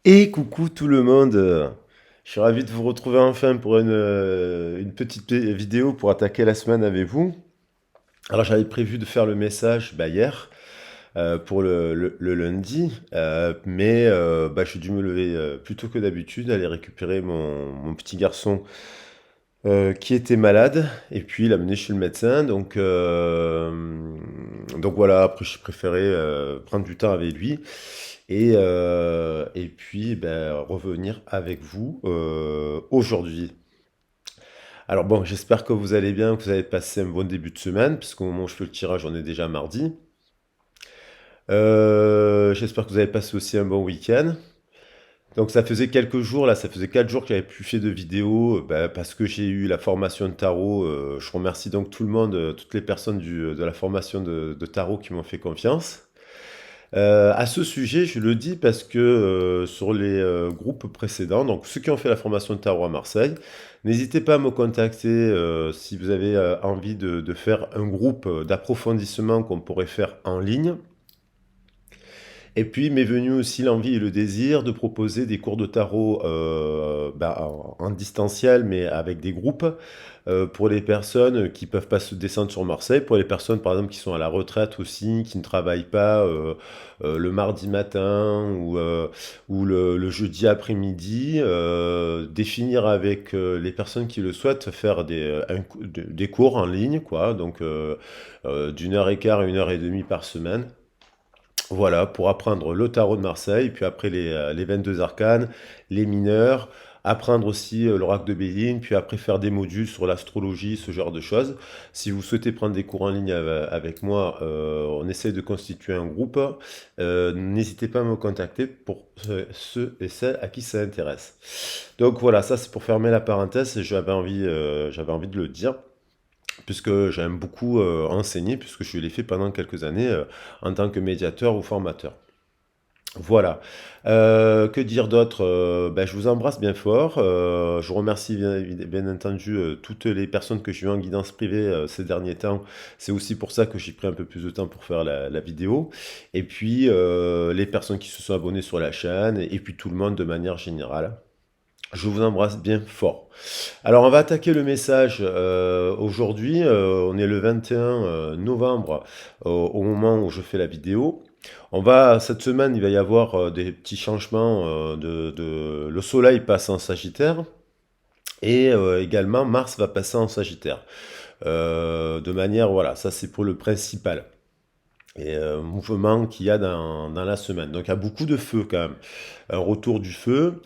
Et coucou tout le monde, je suis ravi de vous retrouver enfin pour une petite vidéo pour attaquer la semaine avec vous. Alors j'avais prévu de faire le message hier pour le lundi, mais j'ai dû me lever plus tôt que d'habitude, aller récupérer mon petit garçon qui était malade et puis l'amener chez le médecin. Donc voilà, après j'ai préféré prendre du temps avec lui et puis revenir avec vous aujourd'hui. Alors bon, j'espère que vous allez bien, que vous avez passé un bon début de semaine, puisqu'au moment où je fais le tirage, on est déjà mardi. J'espère que vous avez passé aussi un bon week-end. Donc ça faisait quelques jours, là, ça faisait 4 jours que j'avais plus fait de vidéo, parce que j'ai eu la formation de tarot. Je remercie donc tout le monde, toutes les personnes de la formation de tarot qui m'ont fait confiance. À ce sujet, je le dis parce que sur les groupes précédents, donc ceux qui ont fait la formation de tarot à Marseille, n'hésitez pas à me contacter si vous avez envie de faire un groupe d'approfondissement qu'on pourrait faire en ligne. Et puis m'est venu aussi l'envie et le désir de proposer des cours de tarot en distanciel, mais avec des groupes, pour les personnes qui peuvent pas se descendre sur Marseille, pour les personnes par exemple qui sont à la retraite aussi, qui ne travaillent pas le mardi matin ou le jeudi après-midi, définir avec les personnes qui le souhaitent faire des cours en ligne, quoi, donc d'1 heure et quart à 1 heure et demie par semaine. Voilà, pour apprendre le tarot de Marseille, puis après les 22 arcanes, les mineurs, apprendre aussi l'oracle de Béline, puis après faire des modules sur l'astrologie, ce genre de choses. Si vous souhaitez prendre des cours en ligne avec moi, on essaie de constituer un groupe. N'hésitez pas à me contacter pour ceux et celles à qui ça intéresse. Donc voilà, ça c'est pour fermer la parenthèse, et j'avais envie de le dire puisque j'aime beaucoup enseigner, puisque je l'ai fait pendant quelques années en tant que médiateur ou formateur. Voilà. Que dire d'autre? Je vous embrasse bien fort. Je remercie bien entendu toutes les personnes que j'ai eues en guidance privée ces derniers temps. C'est aussi pour ça que j'ai pris un peu plus de temps pour faire la vidéo. Et puis les personnes qui se sont abonnées sur la chaîne, et puis tout le monde de manière générale. Je vous embrasse bien fort. Alors, on va attaquer le message aujourd'hui. On est le 21 novembre au moment où je fais la vidéo. Cette semaine, il va y avoir des petits changements. Le Soleil passe en Sagittaire et également Mars va passer en Sagittaire. De manière, voilà, ça c'est pour le principal et mouvement qu'il y a dans la semaine. Donc il y a beaucoup de feu quand même, un retour du feu.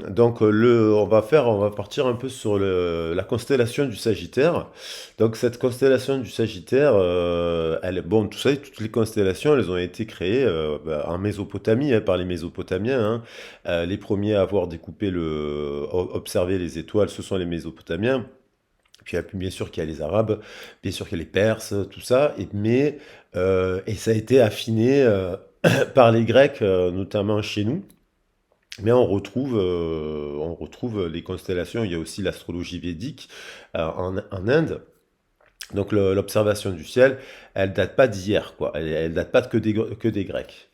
Donc on va partir un peu sur la constellation du Sagittaire. Donc cette constellation du Sagittaire, bon, tout ça, toutes les constellations, elles ont été créées en Mésopotamie par les Mésopotamiens, hein. Les premiers à avoir observé les étoiles, ce sont les Mésopotamiens. Puis bien sûr qu'il y a les Arabes, bien sûr qu'il y a les Perses, tout ça, et ça a été affiné par les Grecs, notamment chez nous. Mais on retrouve les constellations, il y a aussi l'astrologie védique en Inde. Donc l'observation du ciel, elle date pas d'hier, quoi. Elle date pas que des Grecs.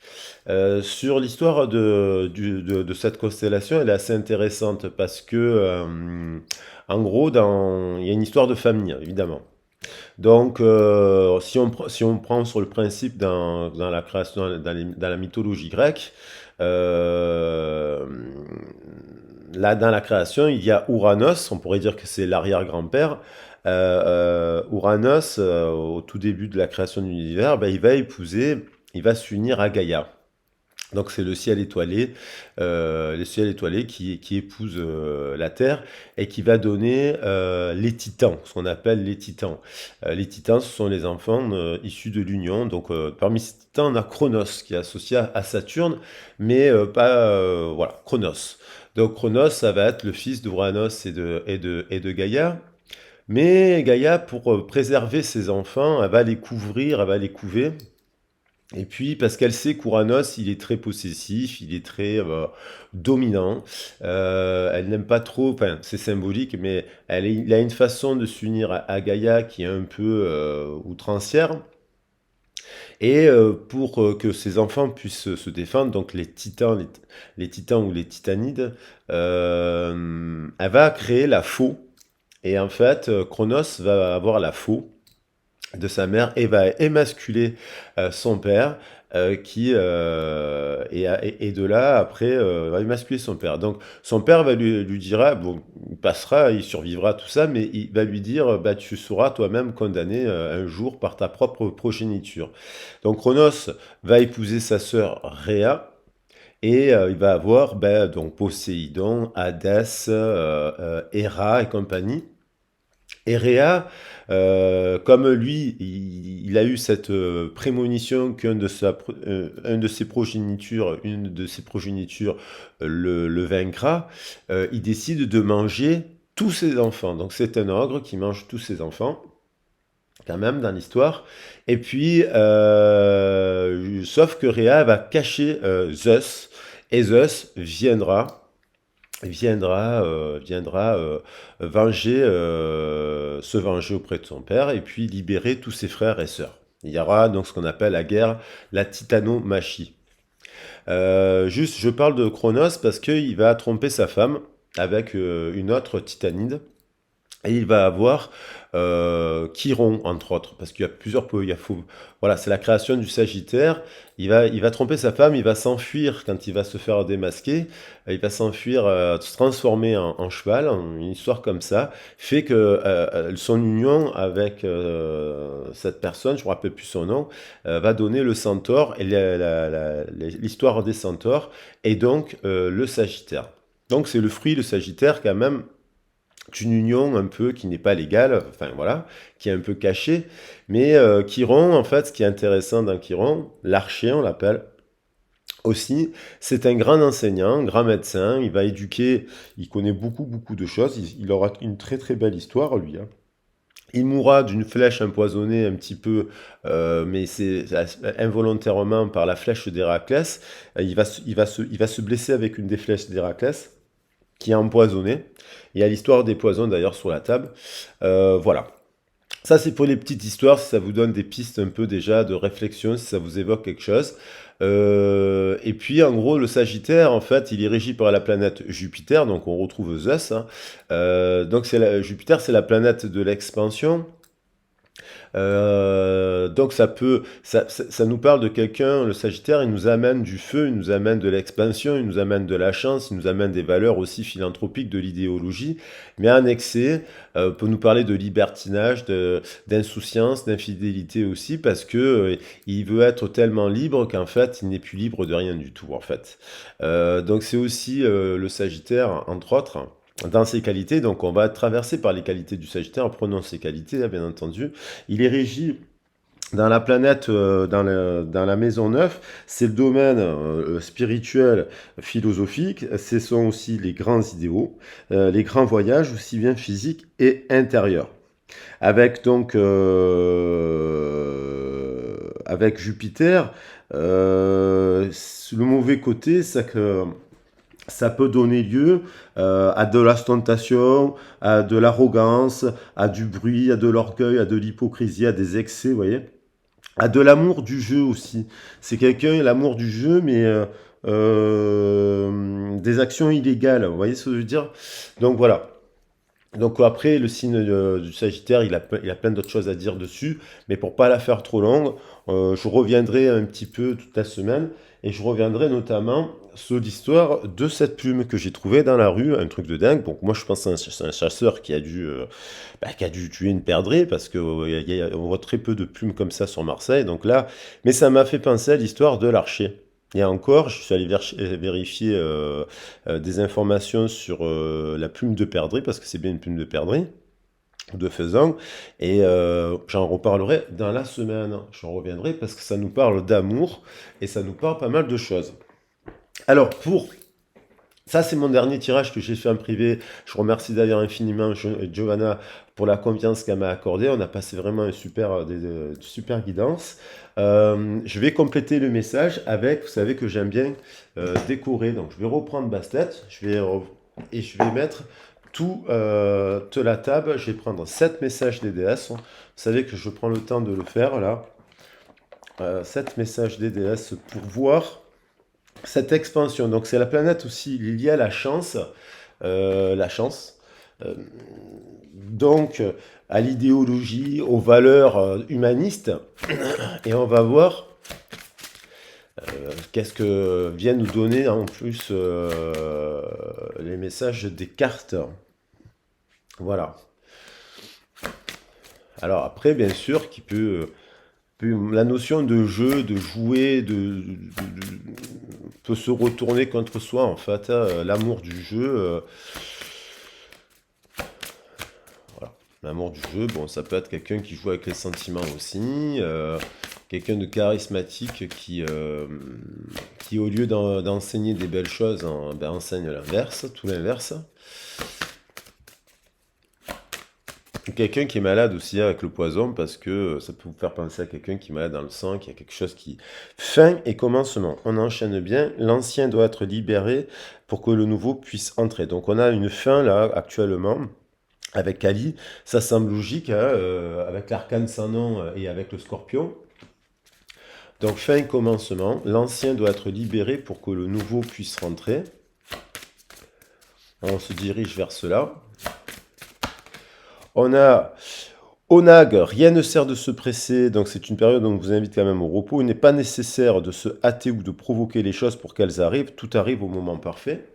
Sur l'histoire de cette constellation, elle est assez intéressante parce que, en gros, il y a une histoire de famille, évidemment. Donc, si on prend sur le principe dans la création, dans la mythologie grecque, euh, là, dans la création, il y a Ouranos, on pourrait dire que c'est l'arrière-grand-père. Ouranos, au tout début de la création de l'univers, il va s'unir à Gaïa. Donc c'est le ciel étoilé qui épouse la Terre et qui va donner les titans, ce qu'on appelle les titans. Les titans, ce sont les enfants issus de l'union. Donc parmi ces titans, on a Chronos qui est associé à Saturne, mais pas voilà, Chronos. Donc Chronos, ça va être le fils d'Uranos et de Gaïa. Mais Gaïa, pour préserver ses enfants, elle va les couvrir, elle va les couver. Et puis, parce qu'elle sait qu'Uranos, il est très possessif, il est très dominant. Elle n'aime pas trop, enfin, c'est symbolique, mais il a une façon de s'unir à Gaïa qui est un peu outrancière. Et pour que ces enfants puissent se défendre, donc les titans ou les titanides, elle va créer la faux. Et en fait, Chronos va avoir la faux de sa mère et va émasculer son père et de là après va émasculer son père. Donc son père lui dira bon, il passera, il survivra tout ça, mais il va lui dire bah tu seras toi-même condamné un jour par ta propre progéniture. Donc Chronos va épouser sa sœur Rhea. Et il va avoir donc Poséidon, Hadès, Héra et compagnie. Et Rhea, comme lui, il a eu cette prémonition une de ses progénitures le vaincra, il décide de manger tous ses enfants. Donc c'est un ogre qui mange tous ses enfants, quand même, dans l'histoire. Et puis, sauf que Rhea va cacher Zeus, et Zeus viendra se venger auprès de son père et puis libérer tous ses frères et sœurs. Il y aura donc ce qu'on appelle la guerre, la titanomachie. Juste, je parle de Chronos parce qu'il va tromper sa femme avec une autre titanide. Et il va avoir Chiron, entre autres, parce qu'il y a plusieurs... Voilà, c'est la création du Sagittaire. Il va tromper sa femme, il va s'enfuir quand il va se faire démasquer. Il va s'enfuir, se transformer en cheval. Une histoire comme ça fait que son union avec cette personne, je ne me rappelle plus son nom, va donner le centaure et l'histoire des centaures, et donc le Sagittaire. Donc c'est le fruit, le Sagittaire, quand même, d'une union un peu qui n'est pas légale, enfin voilà, qui est un peu cachée. Mais Chiron, en fait, ce qui est intéressant dans Chiron, l'archer, on l'appelle aussi, c'est un grand enseignant, un grand médecin. Il va éduquer, il connaît beaucoup, beaucoup de choses. Il aura une très, très belle histoire, lui, hein. Il mourra d'une flèche empoisonnée un petit peu, mais c'est involontairement par la flèche d'Héraclès. Il va se blesser avec une des flèches d'Héraclès qui est empoisonné. Il y a l'histoire des poisons d'ailleurs sur la table. Voilà. Ça, c'est pour les petites histoires, si ça vous donne des pistes un peu déjà de réflexion, si ça vous évoque quelque chose. Et puis, en gros, le Sagittaire, en fait, il est régi par la planète Jupiter, donc on retrouve Zeus, hein. Donc, Jupiter, c'est la planète de l'expansion. Donc ça nous parle de quelqu'un, le Sagittaire, il nous amène du feu, il nous amène de l'expansion, il nous amène de la chance, il nous amène des valeurs aussi philanthropiques, de l'idéologie, mais en excès, peut nous parler de libertinage, d'insouciance, d'infidélité aussi, parce que il veut être tellement libre qu'en fait, il n'est plus libre de rien du tout, en fait. Donc c'est aussi le Sagittaire, entre autres, dans ses qualités. Donc on va être traversé par les qualités du Sagittaire en prenant ses qualités, hein, bien entendu. Il est régi dans la planète, dans la maison 9, c'est le domaine spirituel, philosophique, ce sont aussi les grands idéaux, les grands voyages, aussi bien physiques et intérieurs. Avec donc, avec Jupiter, le mauvais côté, c'est que ça peut donner lieu à de l'ostentation, à de l'arrogance, à du bruit, à de l'orgueil, à de l'hypocrisie, à des excès, vous voyez. À de l'amour du jeu aussi. C'est quelqu'un, l'amour du jeu, mais des actions illégales, vous voyez ce que je veux dire. Donc voilà. Donc après, le signe du Sagittaire, il a plein d'autres choses à dire dessus, mais pour pas la faire trop longue, je reviendrai un petit peu toute la semaine, et je reviendrai notamment sur l'histoire de cette plume que j'ai trouvée dans la rue, un truc de dingue. Donc moi je pense que c'est un chasseur qui a dû tuer une perdrix, parce qu'on voit très peu de plumes comme ça sur Marseille, donc là, mais ça m'a fait penser à l'histoire de l'archer. Et encore, je suis allé vérifier des informations sur la plume de perdrix, parce que c'est bien une plume de perdrix, de faisan, et j'en reparlerai dans la semaine. J'en reviendrai parce que ça nous parle d'amour, et ça nous parle pas mal de choses. Alors, ça, c'est mon dernier tirage que j'ai fait en privé. Je remercie d'ailleurs infiniment Giovanna pour la confiance qu'elle m'a accordée. On a passé vraiment des super guidances. Je vais compléter le message avec, vous savez que j'aime bien décorer. Donc, je vais reprendre Bastet. Et je vais mettre toute la table. Je vais prendre 7 messages DDS. Vous savez que je prends le temps de le faire là. 7 messages DDS pour voir cette expansion. Donc c'est la planète aussi liée à la chance. La chance. Euh, donc à l'idéologie, aux valeurs humanistes. Et on va voir qu'est-ce que viennent nous donner en plus les messages des cartes. Voilà. Alors après, bien sûr, la notion de jeu, de jouer, peut se retourner contre soi en fait, hein. L'amour du jeu, voilà. L'amour du jeu, bon, ça peut être quelqu'un qui joue avec les sentiments aussi, quelqu'un de charismatique qui au lieu d'enseigner des belles choses, ben, enseigne l'inverse, tout l'inverse. Quelqu'un qui est malade aussi avec le poison, parce que ça peut vous faire penser à quelqu'un qui est malade dans le sang, qui a quelque chose qui... Fin et commencement. On enchaîne bien. L'ancien doit être libéré pour que le nouveau puisse entrer. Donc on a une fin là, actuellement, avec Kali. Ça semble logique, hein, avec l'arcane sans nom et avec le scorpion. Donc fin et commencement. L'ancien doit être libéré pour que le nouveau puisse rentrer. On se dirige vers cela. On a Onag, rien ne sert de se presser, donc c'est une période où on vous invite quand même au repos. Il n'est pas nécessaire de se hâter ou de provoquer les choses pour qu'elles arrivent. Tout arrive au moment parfait.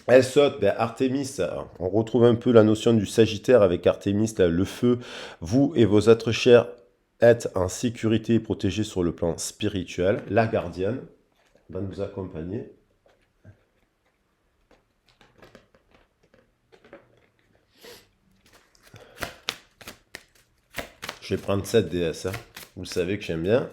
Elle saute, ben Artémis, on retrouve un peu la notion du Sagittaire avec Artémis, là, le feu. Vous et vos êtres chers êtes en sécurité et protégés sur le plan spirituel. La gardienne va nous accompagner. Je vais prendre cette déesse, hein. Vous savez que j'aime bien.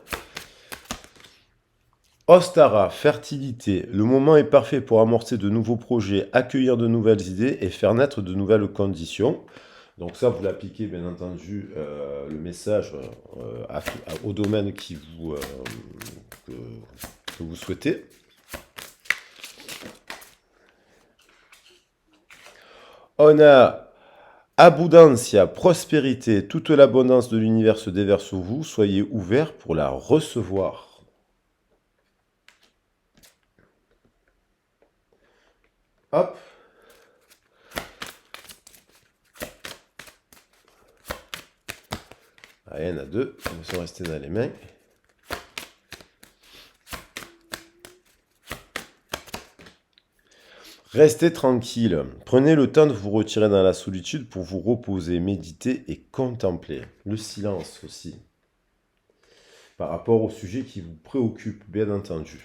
Ostara, fertilité. Le moment est parfait pour amorcer de nouveaux projets, accueillir de nouvelles idées et faire naître de nouvelles conditions. Donc ça, vous l'appliquez bien entendu le message au domaine que vous souhaitez. On a Abundancia, prospérité, toute l'abondance de l'univers se déverse sur vous, soyez ouverts pour la recevoir. Hop. Ah, il y en a deux, ils sont restés dans les mains. Restez tranquille. Prenez le temps de vous retirer dans la solitude pour vous reposer, méditer et contempler. Le silence aussi. Par rapport au sujet qui vous préoccupe, bien entendu.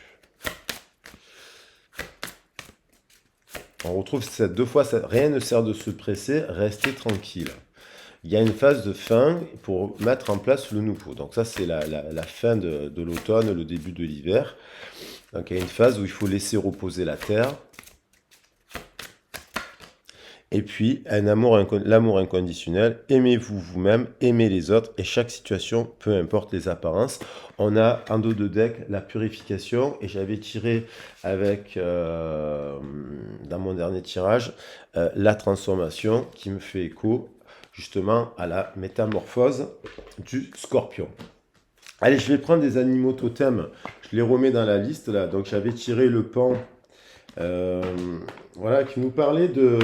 On retrouve cette deux fois, rien ne sert de se presser, restez tranquille. Il y a une phase de fin pour mettre en place le nouveau. Donc ça, c'est la fin de l'automne, le début de l'hiver. Donc il y a une phase où il faut laisser reposer la terre. Et puis, l'amour inconditionnel, aimez-vous vous-même, aimez les autres, et chaque situation, peu importe les apparences. On a en dos de deck la purification, et j'avais tiré avec, dans mon dernier tirage, la transformation, qui me fait écho justement à la métamorphose du scorpion. Allez, je vais prendre des animaux totems, je les remets dans la liste là. Donc j'avais tiré le pan, voilà, qui nous parlait de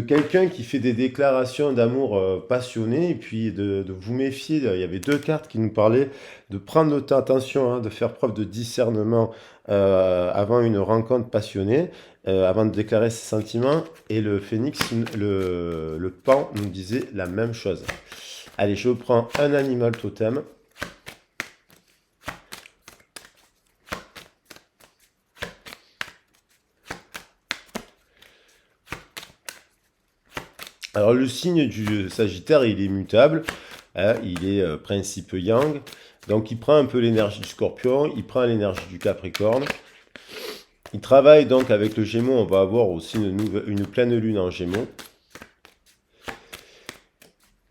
quelqu'un qui fait des déclarations d'amour passionné, et puis de vous méfier. Il y avait deux cartes qui nous parlaient de prendre le temps, attention, hein, de faire preuve de discernement avant une rencontre passionnée, avant de déclarer ses sentiments. Et le phénix, le pan nous disait la même chose. Allez, je prends un animal totem. Alors le signe du Sagittaire, il est mutable, hein, il est principe Yang, donc il prend un peu l'énergie du Scorpion, il prend l'énergie du Capricorne. Il travaille donc avec le Gémeaux, on va avoir aussi une pleine lune en Gémeaux.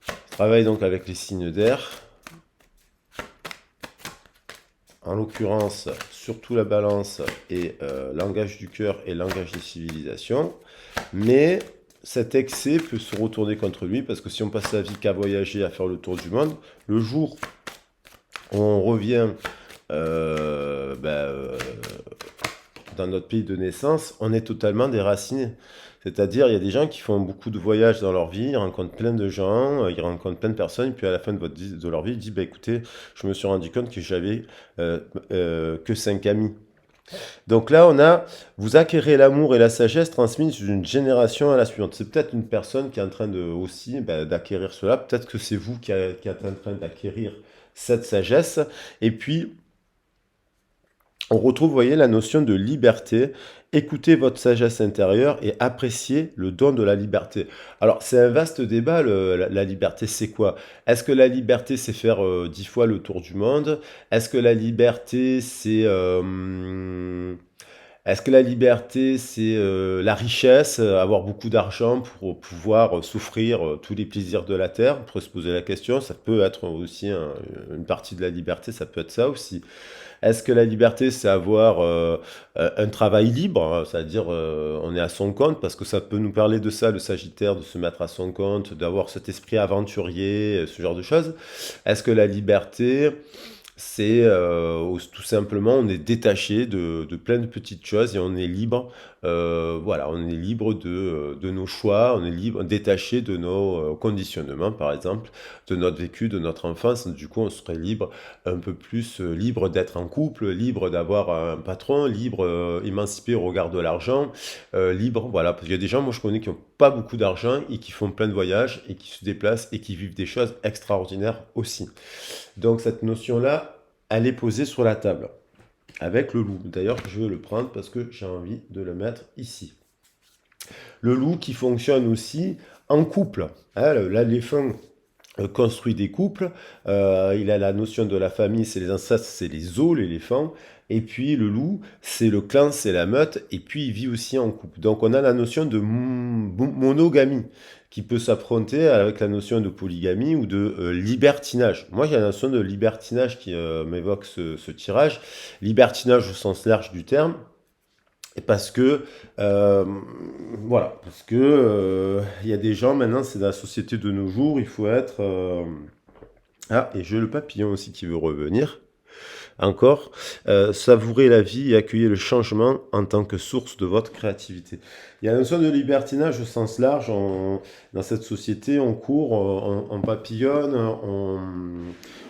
Il travaille donc avec les signes d'air. En l'occurrence, surtout la balance et langage du cœur et langage des civilisations. Mais cet excès peut se retourner contre lui, parce que si on passe sa vie qu'à voyager, à faire le tour du monde, le jour où on revient dans notre pays de naissance, on est totalement déraciné. C'est-à-dire, il y a des gens qui font beaucoup de voyages dans leur vie, ils rencontrent plein de gens, ils rencontrent plein de personnes, et puis à la fin de leur vie, ils disent, bah, écoutez, je me suis rendu compte que j'avais que 5 amis. Donc là, vous acquérez l'amour et la sagesse transmise d'une génération à la suivante. C'est peut-être une personne qui est en train aussi d'acquérir cela. Peut-être que c'est vous qui êtes en train d'acquérir cette sagesse. Et puis, on retrouve, vous voyez, la notion de liberté. Écoutez votre sagesse intérieure et appréciez le don de la liberté. Alors, c'est un vaste débat, la liberté, c'est quoi? Est-ce que la liberté, c'est faire 10 fois le tour du monde? Est-ce que la liberté, c'est la richesse, avoir beaucoup d'argent pour pouvoir souffrir tous les plaisirs de la terre? On pourrait se poser la question. Ça peut être aussi une partie de la liberté, ça peut être ça aussi. Est-ce que la liberté, c'est avoir un travail libre, hein, c'est-à-dire on est à son compte, parce que ça peut nous parler de ça, le Sagittaire, de se mettre à son compte, d'avoir cet esprit aventurier, ce genre de choses. Est-ce que la liberté, c'est tout simplement, on est détaché de plein de petites choses et on est libre, voilà, on est libre de nos choix, on est libre, détaché de nos conditionnements, par exemple, de notre vécu, de notre enfance. Du coup, on serait libre, un peu plus libre d'être en couple, libre d'avoir un patron, libre, émancipé au regard de l'argent, libre, voilà. Parce qu'il y a des gens, moi je connais, qui n'ont pas beaucoup d'argent et qui font plein de voyages et qui se déplacent et qui vivent des choses extraordinaires aussi. Donc cette notion-là, elle est posée sur la table avec le loup. D'ailleurs, je vais le prendre parce que j'ai envie de le mettre ici. Le loup qui fonctionne aussi en couple. Hein, l'éléphant construit des couples. Il a la notion de la famille, c'est les ancêtres, c'est les os, l'éléphant. Et puis le loup, c'est le clan, c'est la meute. Et puis il vit aussi en couple. Donc on a la notion de monogamie qui peut s'affronter avec la notion de polygamie ou de libertinage. Moi, j'ai la notion de libertinage qui m'évoque ce tirage. Libertinage au sens large du terme. Et parce que, voilà, parce que il y a des gens maintenant, c'est dans la société de nos jours, il faut être. Ah, et j'ai le papillon aussi qui veut revenir. Encore, savourer la vie et accueillir le changement en tant que source de votre créativité. Il y a une notion de libertinage au sens large. Dans cette société, on court, on papillonne,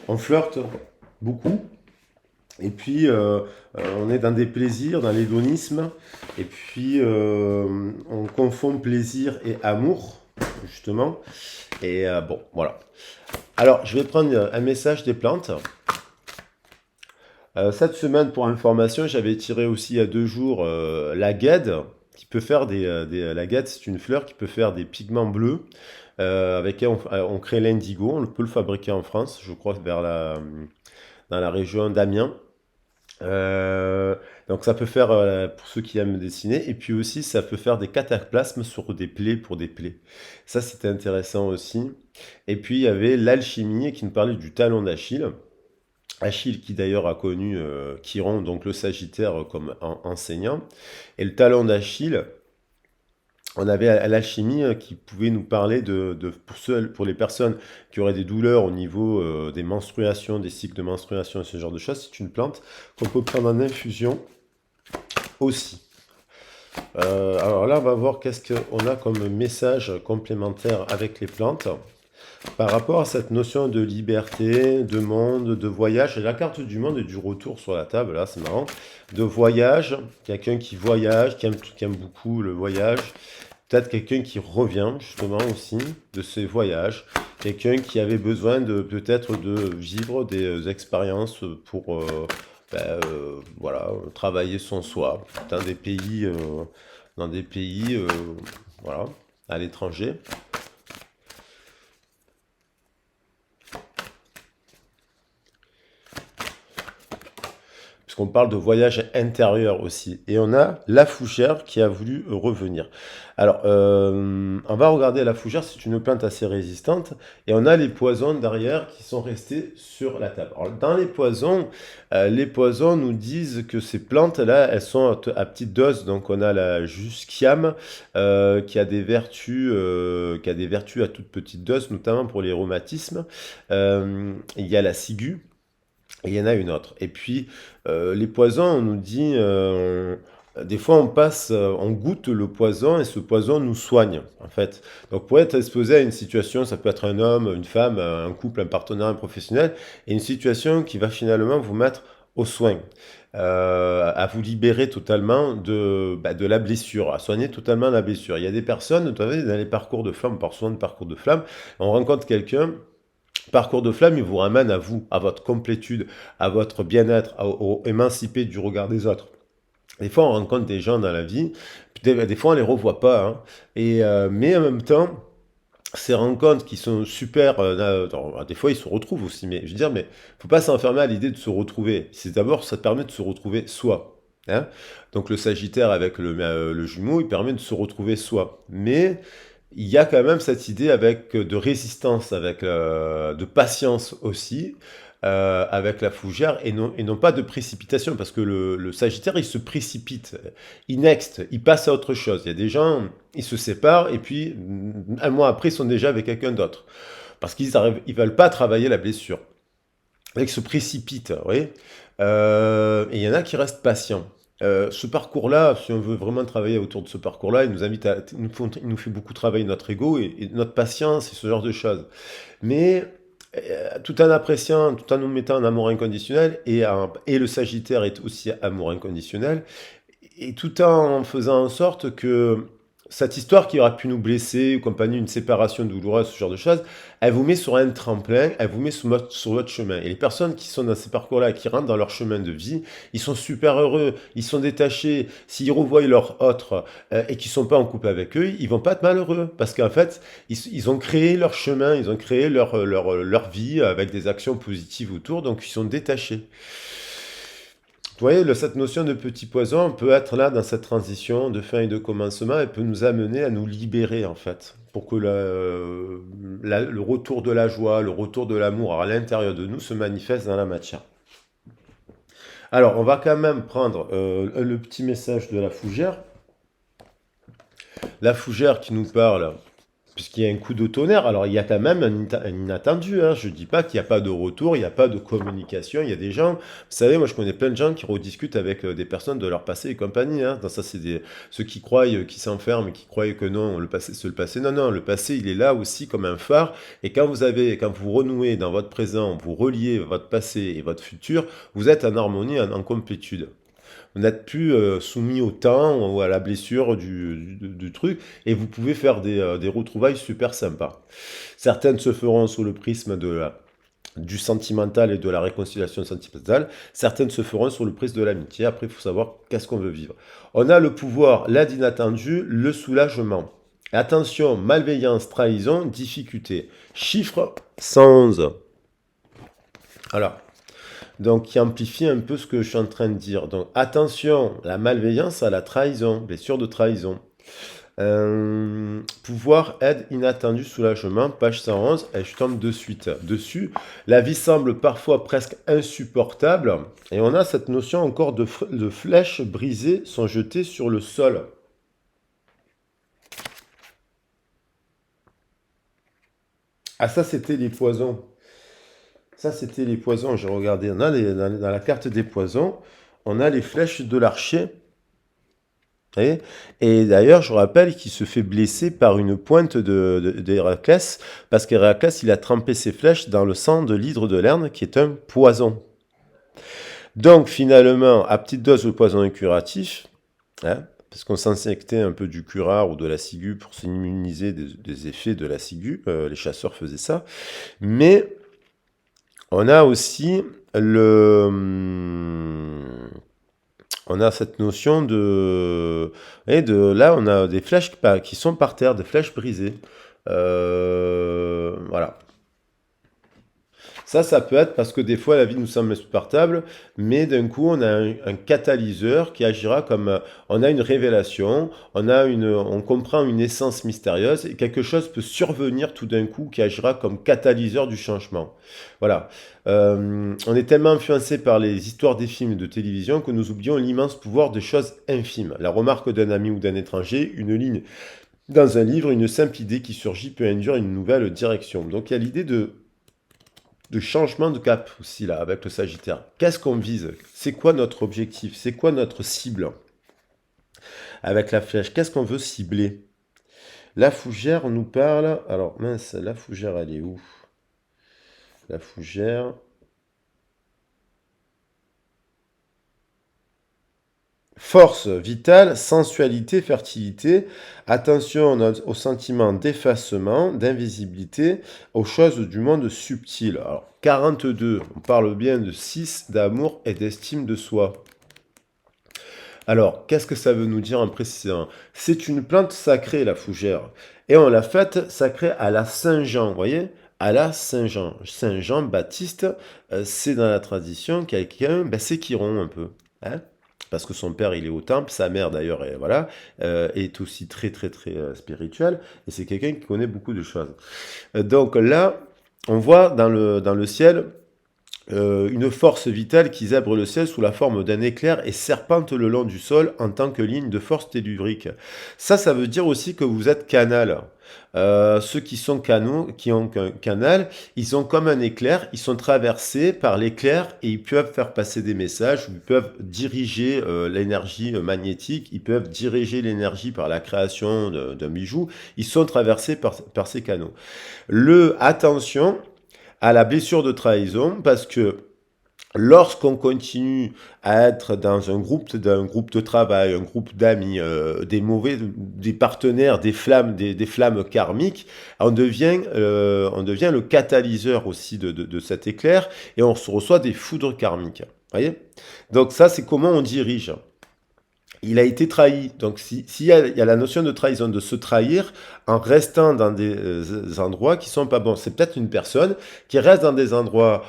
on flirte beaucoup. Et puis, on est dans des plaisirs, dans l'hédonisme. Et puis, on confond plaisir et amour, justement. Et bon, voilà. Alors, je vais prendre un message des plantes. Cette semaine, pour information, j'avais tiré aussi il y a 2 jours la guêde, qui peut faire la guêde, c'est une fleur qui peut faire des pigments bleus, avec qui on crée l'indigo. On peut le fabriquer en France, je crois, dans la région d'Amiens. Donc ça peut faire, pour ceux qui aiment dessiner, et puis aussi ça peut faire des cataplasmes sur des plaies pour des plaies. Ça, c'était intéressant aussi. Et puis il y avait l'alchimie qui nous parlait du talon d'Achille. Achille qui d'ailleurs a connu Chiron, donc le Sagittaire, comme enseignant. Et le talon d'Achille, on avait à l'alchimie qui pouvait nous parler pour les personnes qui auraient des douleurs au niveau des menstruations, des cycles de menstruation et ce genre de choses. C'est une plante qu'on peut prendre en infusion aussi. Alors là, on va voir qu'est-ce qu'on a comme message complémentaire avec les plantes. Par rapport à cette notion de liberté, de monde, de voyage, j'ai la carte du monde et du retour sur la table, là, c'est marrant. De voyage, quelqu'un qui voyage, qui aime beaucoup le voyage. Peut-être quelqu'un qui revient justement aussi de ses voyages. Quelqu'un qui avait besoin peut-être de vivre des expériences pour voilà, travailler son soi dans des pays, voilà, à l'étranger. Puisqu'on parle de voyage intérieur aussi. Et on a la fougère qui a voulu revenir. Alors, on va regarder la fougère, c'est une plante assez résistante, et on a les poisons derrière qui sont restés sur la table. Alors, dans les poisons nous disent que ces plantes-là, elles sont à petite dose. Donc, on a la jusquiame qui a des vertus à toute petite dose, notamment pour les rhumatismes. Il y a la ciguë. Et il y en a une autre. Et puis, les poisons, on nous dit, des fois on goûte le poison et ce poison nous soigne, en fait. Donc, pour être exposé à une situation, ça peut être un homme, une femme, un couple, un partenaire, un professionnel, et une situation qui va finalement vous mettre au soin, à vous libérer totalement de la blessure, à soigner totalement la blessure. Il y a des personnes, vous savez, dans les parcours de flammes, on parle souvent de parcours de flammes, on rencontre quelqu'un. Parcours de flamme, il vous ramène à vous, à votre complétude, à votre bien-être, au émancipé du regard des autres. Des fois, on rencontre des gens dans la vie, des fois, on les revoit pas, hein. Mais en même temps, ces rencontres qui sont super, des fois, ils se retrouvent aussi. Mais je veux dire, mais faut pas s'enfermer à l'idée de se retrouver. C'est d'abord, ça te permet de se retrouver soi, hein. Donc le Sagittaire avec le jumeau, il permet de se retrouver soi. Mais il y a quand même cette idée avec de résistance, avec de patience aussi, avec la fougère, et non pas de précipitation, parce que le Sagittaire, il se précipite, il next, il passe à autre chose. Il y a des gens, ils se séparent, et puis un mois après, ils sont déjà avec quelqu'un d'autre, parce ils veulent pas travailler la blessure. Ils se précipitent, vous voyez. Et il y en a qui restent patients. Ce parcours-là, si on veut vraiment travailler autour de ce parcours-là, il nous fait beaucoup travailler notre ego et notre patience et ce genre de choses. Mais tout en appréciant, tout en nous mettant en amour inconditionnel, et le Sagittaire est aussi amour inconditionnel, et tout en faisant en sorte que cette histoire qui aura pu nous blesser, ou compagnie, une séparation douloureuse, ce genre de choses, elle vous met sur un tremplin, elle vous met sur votre chemin. Et les personnes qui sont dans ces parcours-là, qui rentrent dans leur chemin de vie, ils sont super heureux, ils sont détachés. S'ils revoient leur autre et qu'ils sont pas en couple avec eux, ils vont pas être malheureux. Parce qu'en fait, ils ont créé leur chemin, ils ont créé leur vie avec des actions positives autour, donc ils sont détachés. Vous voyez, cette notion de petit poison peut être là dans cette transition de fin et de commencement et peut nous amener à nous libérer en fait, pour que le retour de la joie, le retour de l'amour à l'intérieur de nous se manifeste dans la matière. Alors, on va quand même prendre le petit message de la fougère. La fougère qui nous parle, puisqu'il y a un coup de tonnerre, alors il y a quand même un inattendu, hein. Je ne dis pas qu'il n'y a pas de retour, il n'y a pas de communication, il y a des gens, vous savez, moi je connais plein de gens qui rediscutent avec des personnes de leur passé et compagnie, hein. Donc ça c'est ceux qui croient, qui s'enferment, qui croient que non, le passé c'est le passé. Non, non, le passé il est là aussi comme un phare, et quand vous renouez dans votre présent, vous reliez votre passé et votre futur, vous êtes en harmonie, en complétude. Vous n'êtes plus soumis au temps ou à la blessure du truc, et vous pouvez faire des retrouvailles super sympas. Certaines se feront sous le prisme du sentimental et de la réconciliation sentimentale, certaines se feront sur le prisme de l'amitié. Après, il faut savoir qu'est-ce qu'on veut vivre. On a le pouvoir, l'aide inattendue, le soulagement. Attention, malveillance, trahison, difficulté. Chiffre 111. Alors, donc qui amplifie un peu ce que je suis en train de dire. Donc attention, la malveillance à la trahison, blessure de trahison. Pouvoir, aide inattendue, soulagement, page 111, et je tombe de suite dessus. La vie semble parfois presque insupportable, et on a cette notion encore de flèches brisées sont jetées sur le sol. Ah ça c'était les poisons. Ça, c'était les poisons. J'ai regardé. Dans la carte des poisons, on a les flèches de l'archer. Vous voyez. Et d'ailleurs, je rappelle qu'il se fait blesser par une pointe d'Héraclès, parce qu'Héraclès, il a trempé ses flèches dans le sang de l'hydre de Lerne, qui est un poison. Donc, finalement, à petite dose, le poison est curatif, hein, parce qu'on s'injectait un peu du curare ou de la ciguë pour s'immuniser des effets de la ciguë. Les chasseurs faisaient ça. Mais on a aussi on a cette notion là, on a des flèches qui sont par terre, des flèches brisées. Voilà. Ça peut être parce que des fois la vie nous semble insupportable, mais d'un coup on a un catalyseur qui agira comme on a une révélation, on comprend une essence mystérieuse et quelque chose peut survenir tout d'un coup qui agira comme catalyseur du changement. Voilà. On est tellement influencé par les histoires des films de télévision que nous oublions l'immense pouvoir des choses infimes. La remarque d'un ami ou d'un étranger, une ligne dans un livre, une simple idée qui surgit peut induire une nouvelle direction. Donc il y a l'idée de changement de cap aussi là avec le Sagittaire. Qu'est-ce qu'on vise? C'est quoi notre objectif? C'est quoi notre cible? Avec la flèche, qu'est-ce qu'on veut cibler? La fougère nous parle. Alors mince, la fougère elle est où? La fougère. Force vitale, sensualité, fertilité. Attention aux sentiments d'effacement, d'invisibilité, aux choses du monde subtil. Alors 42, on parle bien de 6 d'amour et d'estime de soi. Alors, qu'est-ce que ça veut nous dire en précisant? C'est une plante sacrée, la fougère. Et on l'a faite sacrée à la Saint-Jean, vous voyez? À la Saint-Jean. Saint-Jean Baptiste, c'est dans la tradition quelqu'un, ben, c'est Chiron un peu. Hein, parce que son père, il est au temple, sa mère d'ailleurs, voilà, est aussi très très très spirituelle, et c'est quelqu'un qui connaît beaucoup de choses. Donc là, on voit dans le ciel une force vitale qui zèbre le ciel sous la forme d'un éclair et serpente le long du sol en tant que ligne de force tellurique. Ça veut dire aussi que vous êtes canal. Ceux qui sont canaux, qui ont un canal, ils sont comme un éclair, ils sont traversés par l'éclair et ils peuvent faire passer des messages, ils peuvent diriger l'énergie magnétique, ils peuvent diriger l'énergie par la création d'un bijou, ils sont traversés par ces canaux. Attention, à la blessure de trahison parce que lorsqu'on continue à être dans un groupe de travail, un groupe d'amis, des partenaires, des flammes karmiques, on devient le catalyseur aussi de cet éclair et on se reçoit des foudres karmiques. Voyez. Donc ça, c'est comment on dirige. Il a été trahi. Donc, s'il y a la notion de trahison, de se trahir en restant dans des endroits qui sont pas bons. C'est peut-être une personne qui reste dans des endroits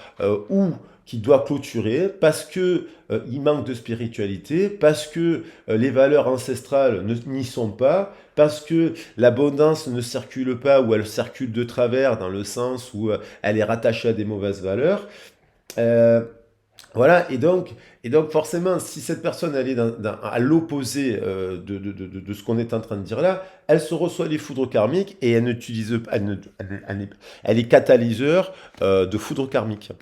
où qui doit clôturer parce que il manque de spiritualité, parce que les valeurs ancestrales n'y sont pas, parce que l'abondance ne circule pas ou elle circule de travers dans le sens où elle est rattachée à des mauvaises valeurs. Euh, voilà, et donc forcément, si cette personne elle est à l'opposé de ce qu'on est en train de dire là, elle se reçoit les foudres karmiques et elle n'utilise, elle est catalyseur de foudres karmiques.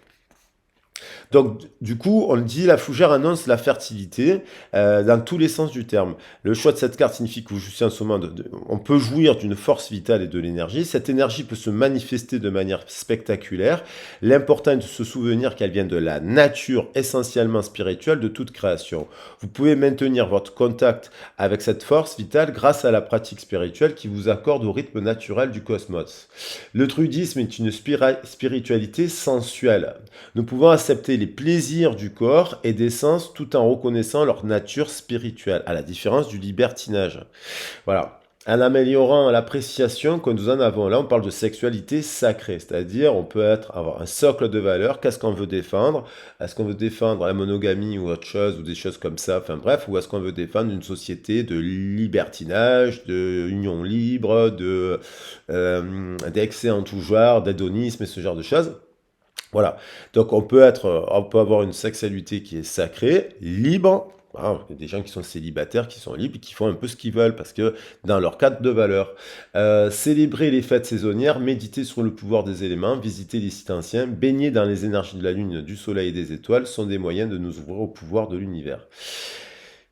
Donc, du coup, on le dit, la fougère annonce la fertilité dans tous les sens du terme. Le choix de cette carte signifie que vous jouissez en ce moment, on peut jouir d'une force vitale et de l'énergie. Cette énergie peut se manifester de manière spectaculaire. L'important est de se souvenir qu'elle vient de la nature essentiellement spirituelle de toute création. Vous pouvez maintenir votre contact avec cette force vitale grâce à la pratique spirituelle qui vous accorde au rythme naturel du cosmos. Le druidisme est une spiritualité sensuelle. Nous pouvons accepter les plaisirs du corps et des sens tout en reconnaissant leur nature spirituelle, à la différence du libertinage. Voilà. En améliorant l'appréciation que nous en avons. Là, on parle de sexualité sacrée, c'est-à-dire on peut avoir un socle de valeurs. Qu'est-ce qu'on veut défendre? Est-ce qu'on veut défendre la monogamie ou autre chose, ou des choses comme ça, enfin bref, ou est-ce qu'on veut défendre une société de libertinage, de union libre, d'excès en tout genre, d'hédonisme et ce genre de choses? Voilà. Donc on peut avoir une sexualité qui est sacrée, libre. Hein, il y a des gens qui sont célibataires, qui sont libres, et qui font un peu ce qu'ils veulent, parce que dans leur cadre de valeur. Célébrer les fêtes saisonnières, méditer sur le pouvoir des éléments, visiter les sites anciens, baigner dans les énergies de la lune, du soleil et des étoiles sont des moyens de nous ouvrir au pouvoir de l'univers.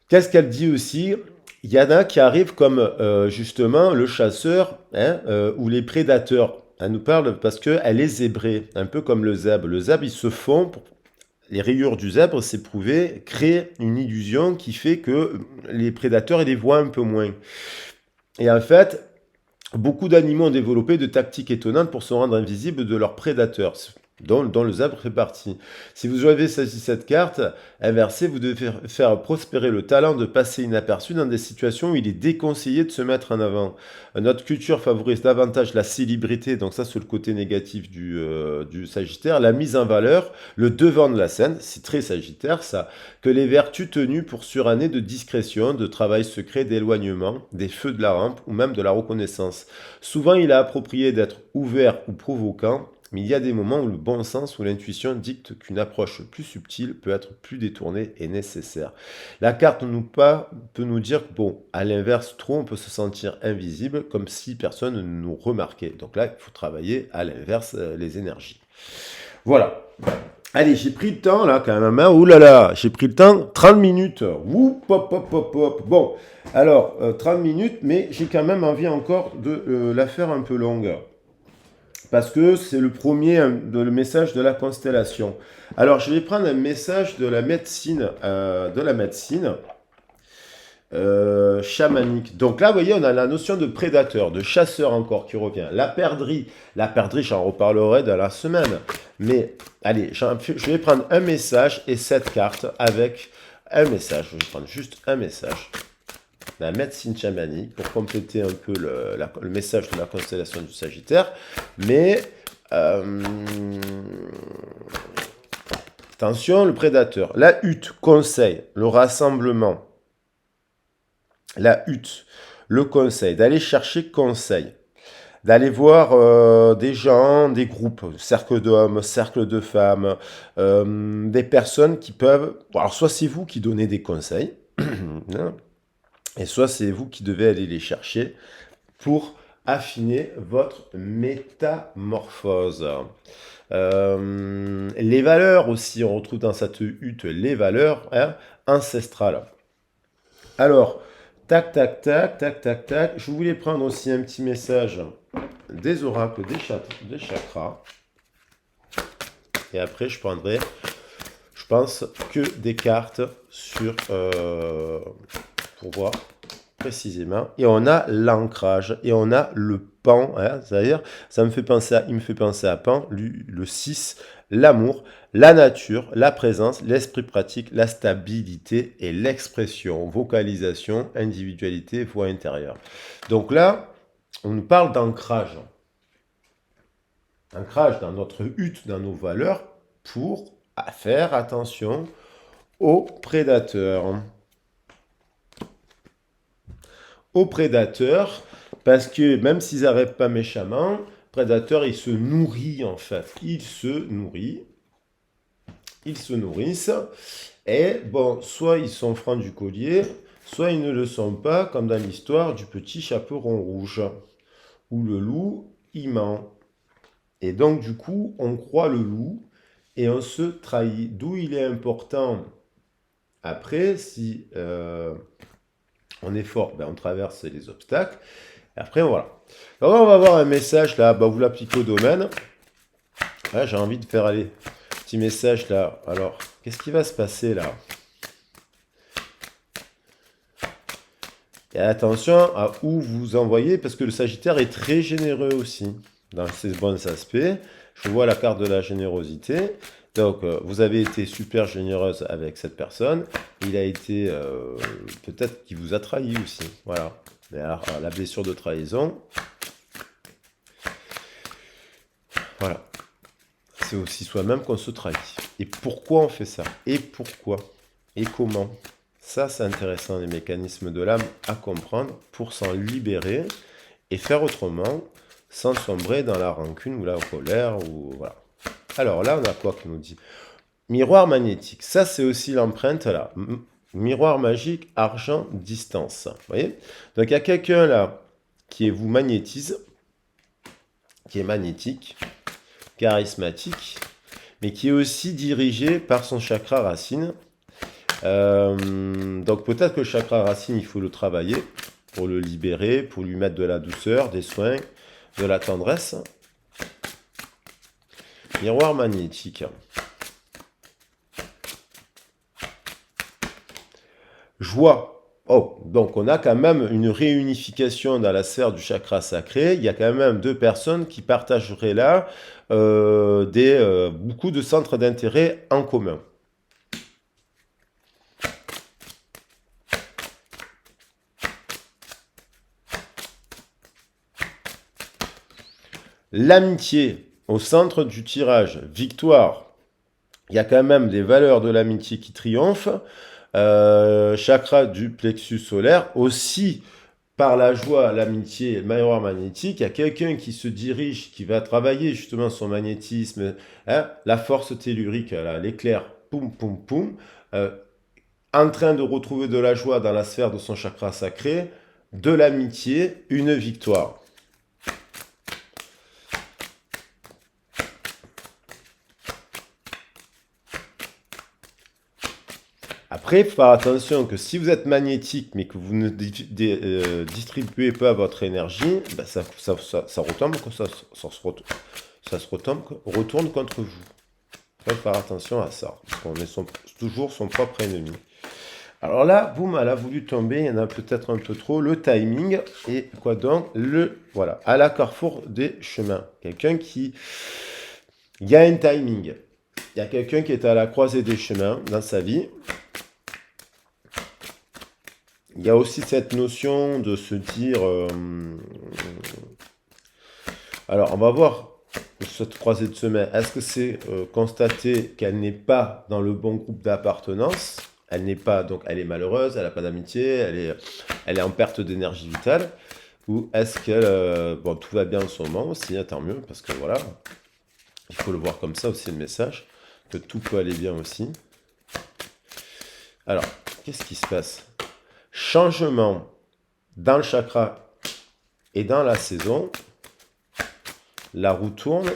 Qu'est-ce qu'elle dit aussi? Il y en a qui arrivent comme justement le chasseur hein, ou les prédateurs. Elle nous parle parce qu'elle est zébrée, un peu comme le zèbre. Le zèbre, il se fond, les rayures du zèbre, c'est prouvé, créent une illusion qui fait que les prédateurs, ils les voient un peu moins. Et en fait, beaucoup d'animaux ont développé de tactiques étonnantes pour se rendre invisibles de leurs prédateurs. dont le zèbre fait partie. Si vous avez saisi cette carte, inversée, vous devez faire prospérer le talent de passer inaperçu dans des situations où il est déconseillé de se mettre en avant. Notre culture favorise davantage la célébrité, donc ça c'est le côté négatif du Sagittaire, la mise en valeur, le devant de la scène, c'est très Sagittaire ça, que les vertus tenues pour surannées de discrétion, de travail secret, d'éloignement, des feux de la rampe ou même de la reconnaissance. Souvent il est approprié d'être ouvert ou provoquant, mais il y a des moments où le bon sens ou l'intuition dicte qu'une approche plus subtile peut être plus détournée et nécessaire. La carte peut nous dire que, bon, à l'inverse, trop, on peut se sentir invisible, comme si personne ne nous remarquait. Donc là, il faut travailler à l'inverse les énergies. Voilà. Allez, j'ai pris le temps, là, quand même. Hein. Ouh là là, j'ai pris le temps, 30 minutes. Ouh, pop, pop, pop, pop. Bon, alors, 30 minutes, mais j'ai quand même envie encore de la faire un peu longue. Parce que c'est le premier le message de la constellation. Alors, je vais prendre un message de la médecine, chamanique. Donc là, vous voyez, on a la notion de prédateur, de chasseur encore qui revient. La perdrix, j'en reparlerai dans la semaine. Mais allez, je vais prendre un message et cette carte avec un message. Je vais prendre juste un message. La médecine chamanique pour compléter un peu le message de la constellation du Sagittaire. Mais attention, le prédateur. La hutte, conseil, le rassemblement. La hutte, le conseil, d'aller chercher conseil. D'aller voir des gens, des groupes, cercle d'hommes, cercle de femmes, des personnes qui peuvent... Alors, soit c'est vous qui donnez des conseils, et soit c'est vous qui devez aller les chercher pour affiner votre métamorphose. Les valeurs aussi, on retrouve dans cette hutte les valeurs ancestrales. Alors, tac, tac, tac, tac, tac, tac. Je voulais prendre aussi un petit message des oracles, des chakras. Et après, je prendrai, je pense, que des cartes pour voir précisément. Et on a l'ancrage et on a le pan. Hein, c'est-à-dire, il me fait penser à pan, le 6, l'amour, la nature, la présence, l'esprit pratique, la stabilité et l'expression, vocalisation, individualité, voix intérieure. Donc là, on nous parle d'ancrage. Ancrage dans notre hutte, dans nos valeurs, pour faire attention aux prédateurs. Aux prédateurs, parce que même s'ils n'arrêtent pas méchamment, prédateur, il se nourrit en fait. Ils se nourrissent. Et bon, soit ils sont francs du collier, soit ils ne le sont pas, comme dans l'histoire du petit chaperon rouge, où le loup, il ment. Et donc, du coup, on croit le loup et on se trahit. D'où il est important, après, si on est fort, on traverse les obstacles. Et après, voilà. Alors, on va avoir un message là, vous l'appliquez au domaine. Là, j'ai envie de faire aller un petit message là. Alors, qu'est-ce qui va se passer là? Et attention à où vous envoyez, parce que le Sagittaire est très généreux aussi dans ses bons aspects. Je vois la carte de la générosité. Donc, vous avez été super généreuse avec cette personne. Il a été, peut-être qu'il vous a trahi aussi. Voilà. Mais alors, la blessure de trahison. Voilà. C'est aussi soi-même qu'on se trahit. Et pourquoi on fait ça? Et pourquoi? Et comment? Ça, c'est intéressant, les mécanismes de l'âme à comprendre pour s'en libérer et faire autrement sans sombrer dans la rancune ou la colère. Voilà. Alors là, on a quoi qui nous dit? Miroir magnétique. Ça, c'est aussi l'empreinte là. Miroir magique, argent, distance. Vous voyez? Donc, il y a quelqu'un là qui vous magnétise, qui est magnétique, charismatique, mais qui est aussi dirigé par son chakra racine. Donc peut-être que le chakra racine, il faut le travailler pour le libérer, pour lui mettre de la douceur, des soins, de la tendresse. Miroir magnétique. Joie. Oh, donc on a quand même une réunification dans la sphère du chakra sacré. Il y a quand même deux personnes qui partageraient là beaucoup de centres d'intérêt en commun. L'amitié au centre du tirage, victoire. Il y a quand même des valeurs de l'amitié qui triomphent. Chakra du plexus solaire. Aussi, par la joie, l'amitié, le miroir magnétique, il y a quelqu'un qui se dirige, qui va travailler justement son magnétisme, hein, la force tellurique, l'éclair, poum, poum, poum, euh, en train de retrouver de la joie dans la sphère de son chakra sacré, de l'amitié, une victoire. Après, il faut faire attention que si vous êtes magnétique, mais que vous ne distribuez pas votre énergie, ben ça retombe, ça se retourne contre vous. Il faut faire attention à ça, parce qu'on est toujours son propre ennemi. Alors là, boum, elle a voulu tomber, il y en a peut-être un peu trop, le timing, et quoi donc, voilà, à la carrefour des chemins. Il y a un timing, il y a quelqu'un qui est à la croisée des chemins dans sa vie. Il y a aussi cette notion de se dire... alors, on va voir cette croisée de chemin. Est-ce que c'est constater qu'elle n'est pas dans le bon groupe d'appartenance? Elle n'est pas, donc elle est malheureuse, elle n'a pas d'amitié, elle est en perte d'énergie vitale. Ou est-ce qu'elle... bon, tout va bien en ce moment aussi, hein, tant mieux, parce que voilà, il faut le voir comme ça aussi, le message, que tout peut aller bien aussi. Alors, qu'est-ce qui se passe? Changement dans le chakra et dans la saison. La roue tourne.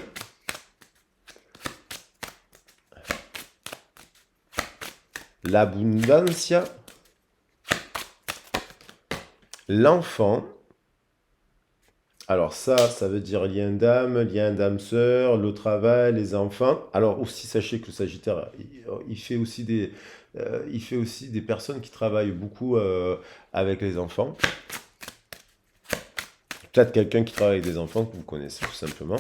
L'abundancia. L'enfant. Alors ça veut dire lien d'âme-sœur, le travail, les enfants. Alors aussi, sachez que le Sagittaire, il fait aussi des personnes qui travaillent beaucoup avec les enfants. Peut-être quelqu'un qui travaille avec des enfants que vous connaissez tout simplement,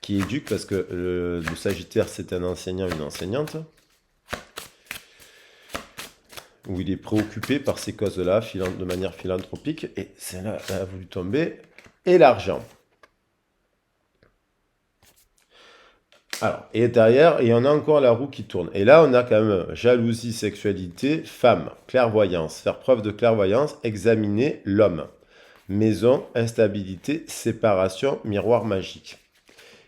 qui éduque, parce que le Sagittaire, c'est un enseignant, une enseignante, où il est préoccupé par ces causes-là, de manière philanthropique, et c'est là, elle a voulu tomber, et l'argent. Alors, et derrière, il y en a encore la roue qui tourne. Et là, on a quand même jalousie, sexualité, femme, clairvoyance, faire preuve de clairvoyance, examiner l'homme. Maison, instabilité, séparation, miroir magique.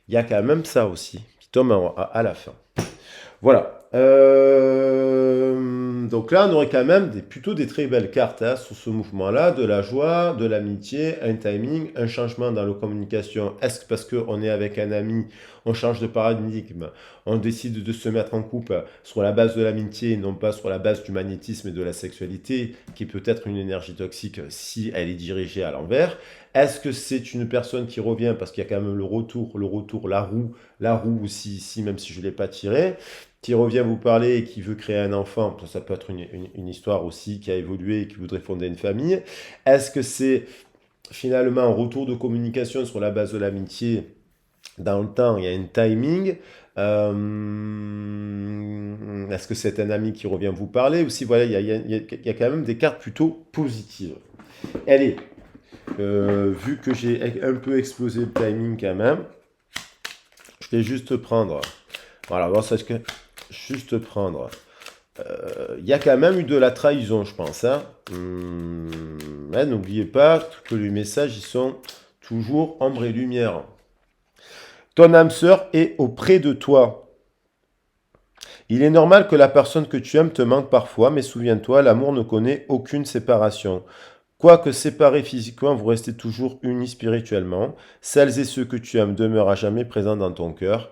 Il y a quand même ça aussi, qui tombe à la fin. Voilà. Donc là, on aurait quand même plutôt des très belles cartes hein, sur ce mouvement-là, de la joie, de l'amitié, un timing, un changement dans la communication. Est-ce que parce qu'on est avec un ami, on change de paradigme, on décide de se mettre en couple sur la base de l'amitié et non pas sur la base du magnétisme et de la sexualité, qui peut être une énergie toxique si elle est dirigée à l'envers? Est-ce que c'est une personne qui revient parce qu'il y a quand même le retour, la roue aussi, même si je ne l'ai pas tiré, qui revient vous parler et qui veut créer un enfant, ça peut être une histoire aussi qui a évolué et qui voudrait fonder une famille. Est-ce que c'est finalement un retour de communication sur la base de l'amitié? Dans le temps, il y a un timing. Est-ce que c'est un ami qui revient vous parler? Ou si voilà, il y a quand même des cartes plutôt positives. Allez, vu que j'ai un peu explosé le timing quand même, je vais juste prendre... Voilà, bon, ça, juste prendre. Il y a quand même eu de la trahison, je pense. Hein. N'oubliez pas que les messages, ils sont toujours ombre et lumière. Ton âme sœur est auprès de toi. Il est normal que la personne que tu aimes te manque parfois, mais souviens-toi, l'amour ne connaît aucune séparation. Quoique séparés physiquement, vous restez toujours unis spirituellement. Celles et ceux que tu aimes demeurent à jamais présents dans ton cœur.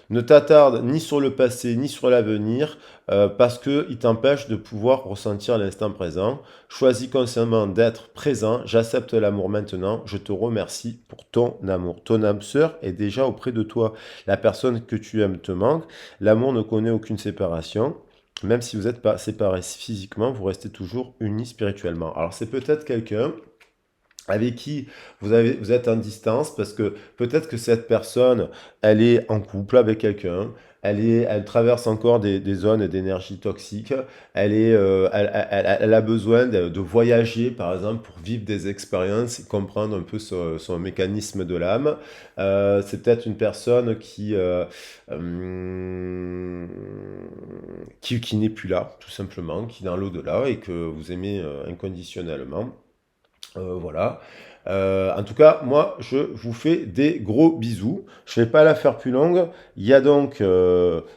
Ne t'attarde ni sur le passé ni sur l'avenir parce qu'ils t'empêchent de pouvoir ressentir l'instant présent. Choisis consciemment d'être présent. J'accepte l'amour maintenant. Je te remercie pour ton amour. Ton âme sœur est déjà auprès de toi. La personne que tu aimes te manque. L'amour ne connaît aucune séparation. même si vous êtes pas séparés physiquement, vous restez toujours unis spirituellement. Alors c'est peut-être quelqu'un avec qui vous êtes en distance parce que peut-être que cette personne, elle est en couple avec quelqu'un, elle traverse encore des zones d'énergie toxique, elle a besoin de voyager, par exemple, pour vivre des expériences et comprendre un peu son mécanisme de l'âme. C'est peut-être une personne hum, qui n'est plus là, tout simplement, qui est dans l'au-delà et que vous aimez inconditionnellement. Voilà. En tout cas, moi, je vous fais des gros bisous. Je ne vais pas la faire plus longue. Il y a donc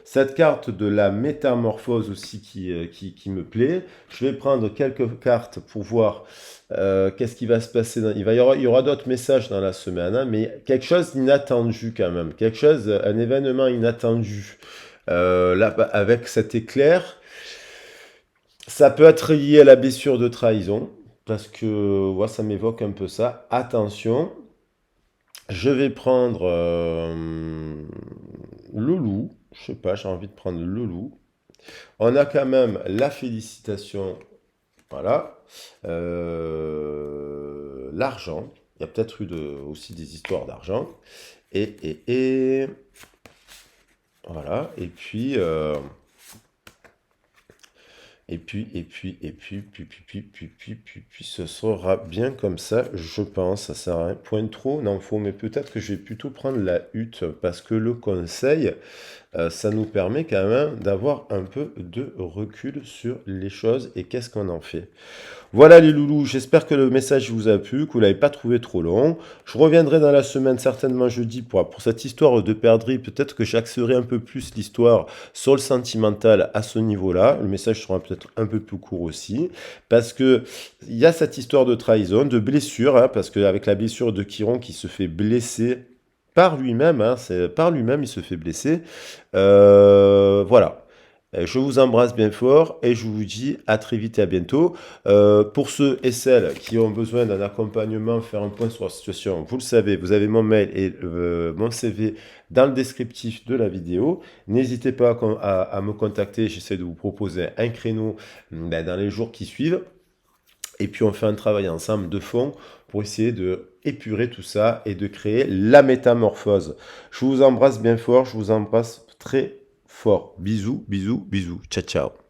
cette carte de la métamorphose aussi qui me plaît. Je vais prendre quelques cartes pour voir qu'est-ce qui va se passer. Il y aura d'autres messages dans la semaine, hein, mais quelque chose d'inattendu quand même. Quelque chose, un événement inattendu. Là, avec cet éclair, ça peut être lié à la blessure de trahison. Parce que ouais, ça m'évoque un peu ça. Attention, je vais prendre le loup. Je sais pas, j'ai envie de prendre le loup. On a quand même la félicitation. Voilà. L'argent. Il y a peut-être eu aussi des histoires d'argent. Et voilà. Et puis, ce sera bien comme ça, je pense. Ça sert à rien. Point trop, non, faux, mais peut-être que je vais plutôt prendre la hutte parce que le conseil, ça nous permet quand même d'avoir un peu de recul sur les choses et qu'est-ce qu'on en fait. Voilà les loulous, j'espère que le message vous a plu, que vous ne l'avez pas trouvé trop long. Je reviendrai dans la semaine, certainement jeudi, pour cette histoire de perdrix. Peut-être que j'axerai un peu plus l'histoire sur le sentimental à ce niveau-là. Le message sera peut-être un peu plus court aussi. Parce que il y a cette histoire de trahison, de blessure, hein, parce qu'avec la blessure de Chiron qui se fait blesser par lui-même, hein, par lui-même il se fait blesser. Voilà. Je vous embrasse bien fort et je vous dis à très vite et à bientôt. Pour ceux et celles qui ont besoin d'un accompagnement, faire un point sur la situation, vous le savez, vous avez mon mail et mon CV dans le descriptif de la vidéo. N'hésitez pas à me contacter, j'essaie de vous proposer un créneau dans les jours qui suivent. Et puis on fait un travail ensemble de fond pour essayer de épurer tout ça et de créer la métamorphose. Je vous embrasse bien fort, je vous embrasse très fort. Bisous, bisous, bisous. Ciao, ciao.